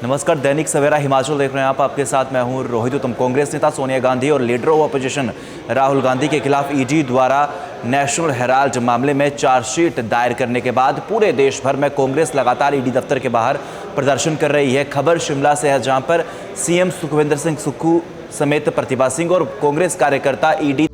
नमस्कार, दैनिक सवेरा हिमाचल देख रहे हैं आप। आपके साथ मैं हूं रोहित उत्तम। कांग्रेस नेता सोनिया गांधी और leader of opposition Rahul Gandhi के खिलाफ ईडी द्वारा नेशनल हेराल्ड मामले में चार्जशीट दायर करने के बाद पूरे देश भर में कांग्रेस लगातार ईडी दफ्तर के बाहर प्रदर्शन कर रही है। खबर शिमला से है, जहां पर सीएम सुखविंदर सिंह सुक्खू समेत प्रतिभा सिंह और कांग्रेस कार्यकर्ता ईडी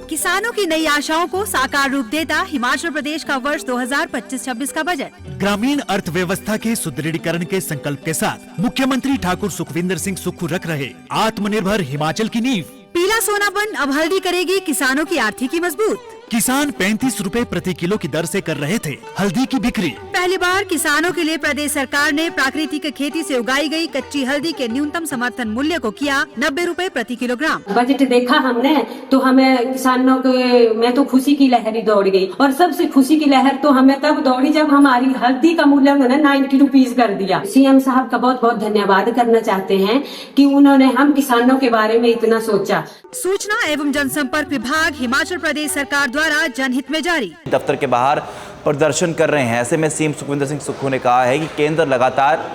किसानों की नई आशाओं को साकार रूप देता हिमाचल प्रदेश का वर्ष 2025-26 का बजट। ग्रामीण अर्थव्यवस्था के सुदृढ़ीकरण के संकल्प के साथ मुख्यमंत्री ठाकुर सुखविंदर सिंह सुक्खू रख रहे आत्मनिर्भर हिमाचल की नींव। पीला सोनापन अब हल्दी करेगी किसानों की आर्थिकी मजबूत। किसान 35 रुपए प्रति किलो की दर से कर रहे थे हल्दी की बिक्री। पहली बार किसानों के लिए प्रदेश सरकार ने प्राकृतिक खेती से उगाई गई कच्ची हल्दी के न्यूनतम समर्थन मूल्य को किया 90 रुपए प्रति किलोग्राम। बजट देखा हमने तो हमें किसानों के में तो खुशी की लहर ही दौड़ गई, और सबसे खुशी की लहर तो हमें तब दौड़ी जब हमारी हल्दी का मूल्य उन्होंने 90 रुपीज कर दिया। सीएम साहब का बहुत बहुत धन्यवाद करना चाहते हैं कि उन्होंने हम किसानों के बारे में इतना सोचा। सूचना एवं जनसंपर्क विभाग हिमाचल प्रदेश सरकार द्वारा जनहित में जारी। दफ्तर के बाहर प्रदर्शन कर रहे हैं। ऐसे में सीएम सुखविंदर सिंह सुक्खू ने कहा है कि केंद्र लगातार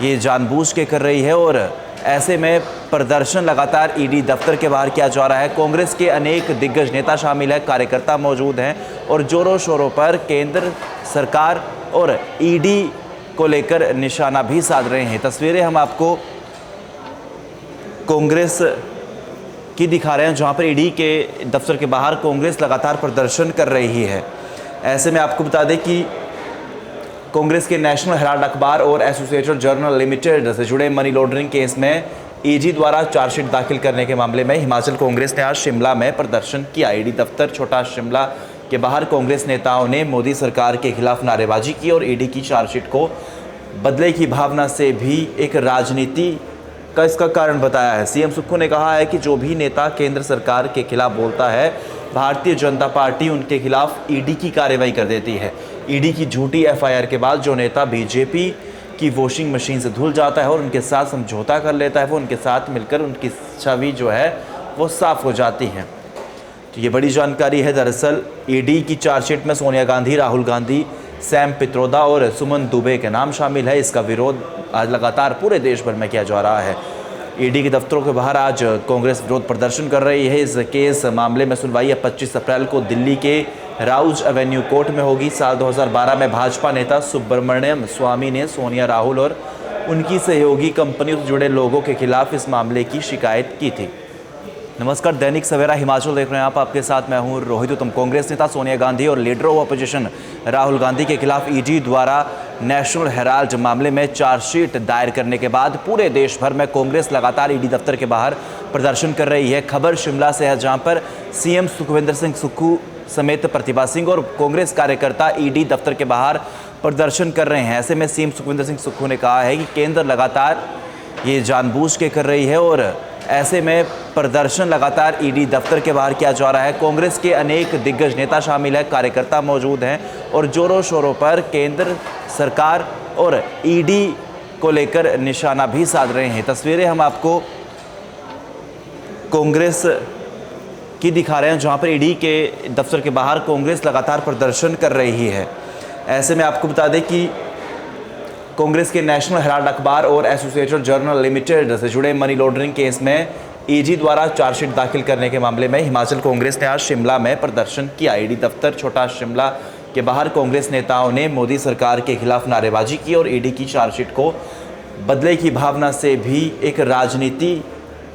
ये जानबूझ के कर रही है और ऐसे में प्रदर्शन लगातार ईडी दफ्तर के बाहर किया जा रहा है। कांग्रेस के अनेक दिग्गज नेता शामिल है, कार्यकर्ता मौजूद हैं और जोरों शोरों पर केंद्र सरकार और ईडी को लेकर निशाना भी साध रहे हैं। तस्वीरें हम आपको कांग्रेस की दिखा रहे हैं, जहां पर ईडी के दफ्तर के बाहर कांग्रेस लगातार प्रदर्शन कर रही है। ऐसे में आपको बता दें कि कांग्रेस के नेशनल हेराल्ड अखबार और एसोसिएटेड जर्नल लिमिटेड से जुड़े मनी लॉन्ड्रिंग केस में ईडी द्वारा चार्जशीट दाखिल करने के मामले में हिमाचल कांग्रेस ने आज शिमला में प्रदर्शन किया। ईडी दफ्तर छोटा शिमला के बाहर कांग्रेस नेताओं ने मोदी सरकार के खिलाफ नारेबाजी की और ईडी की चार्जशीट को बदले की भावना से भी एक राजनीति का इसका कारण बताया है। सीएम सुक्खू ने कहा है कि जो भी नेता केंद्र सरकार के खिलाफ बोलता है, भारतीय जनता पार्टी उनके खिलाफ ईडी की कार्रवाई कर देती है। ईडी की झूठी एफआईआर के बाद जो नेता बीजेपी की वॉशिंग मशीन से धुल जाता है और उनके साथ समझौता कर लेता है, वो उनके साथ मिलकर उनकी छवि जो है वो साफ हो जाती है। तो ये बड़ी जानकारी है। दरअसल ईडी की चार्जशीट में सोनिया गांधी, राहुल गांधी, सैम पित्रोदा और सुमन दुबे के नाम शामिल है। इसका विरोध आज लगातार पूरे देश भर में किया जा रहा है। ईडी के दफ्तरों के बाहर आज कांग्रेस विरोध प्रदर्शन कर रही है। इस केस मामले में सुनवाई 25 अप्रैल को दिल्ली के राउज एवेन्यू कोर्ट में होगी। साल 2012 में भाजपा नेता सुब्रमण्यम स्वामी ने सोनिया, राहुल और उनकी सहयोगी कंपनियों से जुड़े लोगों के खिलाफ इस मामले की शिकायत की थी। नमस्कार, दैनिक सवेरा हिमाचल देख रहे हैं आप। आपके साथ मैं हूं रोहित उत्तम। कांग्रेस नेता सोनिया गांधी और leader of opposition Rahul Gandhi के खिलाफ ईडी द्वारा नेशनल हेराल्ड मामले में चार्जशीट दायर करने के बाद पूरे देश भर में कांग्रेस लगातार ईडी दफ्तर के बाहर प्रदर्शन कर रही है। खबर शिमला से है, जहां पर सीएम सुखविंदर सिंह सुक्खू समेत प्रतिभा सिंह और कांग्रेस कार्यकर्ता ईडी दफ्तर के बाहर प्रदर्शन कर रहे हैं। ऐसे में सीएम सुखविंदर सिंह सुक्खू ने कहा है कि केंद्र लगातार ये जानबूझ के कर रही है और ऐसे में प्रदर्शन लगातार ईडी दफ्तर के बाहर किया जा रहा है। कांग्रेस के अनेक दिग्गज नेता शामिल है, कार्यकर्ता मौजूद हैं और जोरों शोरों पर केंद्र सरकार और ईडी को लेकर निशाना भी साध रहे हैं। तस्वीरें हम आपको कांग्रेस की दिखा रहे हैं, जहां पर ईडी के दफ्तर के बाहर कांग्रेस लगातार प्रदर्शन कर रही है। ऐसे में आपको बता दें कि कांग्रेस के नेशनल हेराल्ड अखबार और एसोसिएटेड जर्नल लिमिटेड से जुड़े मनी लॉन्ड्रिंग केस में ईडी द्वारा चार्जशीट दाखिल करने के मामले में हिमाचल कांग्रेस ने आज शिमला में प्रदर्शन किया। ईडी दफ्तर छोटा शिमला के बाहर कांग्रेस नेताओं ने मोदी सरकार के खिलाफ नारेबाजी की और ईडी की चार्जशीट को बदले की भावना से भी एक राजनीति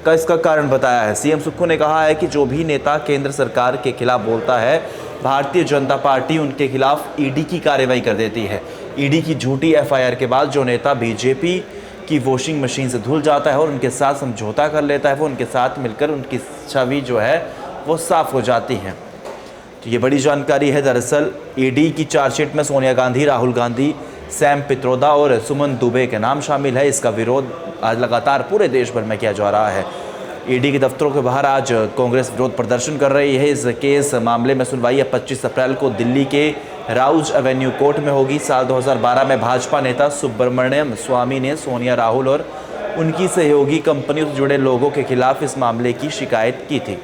का इसका कारण बताया है। सीएम सुक्खू ने कहा है कि जो भी नेता केंद्र सरकार के खिलाफ बोलता है, भारतीय जनता पार्टी उनके खिलाफ ईडी की कार्रवाई कर देती है। ईडी की झूठी एफआईआर के बाद जो नेता बीजेपी की वॉशिंग मशीन से धुल जाता है और उनके साथ समझौता कर लेता है, वो उनके साथ मिलकर उनकी छवि जो है वो साफ हो जाती है। तो ये बड़ी जानकारी है। दरअसल ईडी की चार्जशीट में सोनिया गांधी, राहुल गांधी, सैम पित्रोदा और सुमन दुबे के नाम शामिल है। इसका विरोध आज लगातार पूरे देश भर में किया जा रहा है। ईडी के दफ्तरों के बाहर आज कांग्रेस विरोध प्रदर्शन कर रही है। इस केस मामले में सुनवाई 25 अप्रैल को दिल्ली के राउज एवेन्यू कोर्ट में होगी। साल 2012 में भाजपा नेता सुब्रमण्यम स्वामी ने सोनिया, राहुल और उनकी सहयोगी कंपनियों से जुड़े लोगों के खिलाफ इस मामले की शिकायत की थी।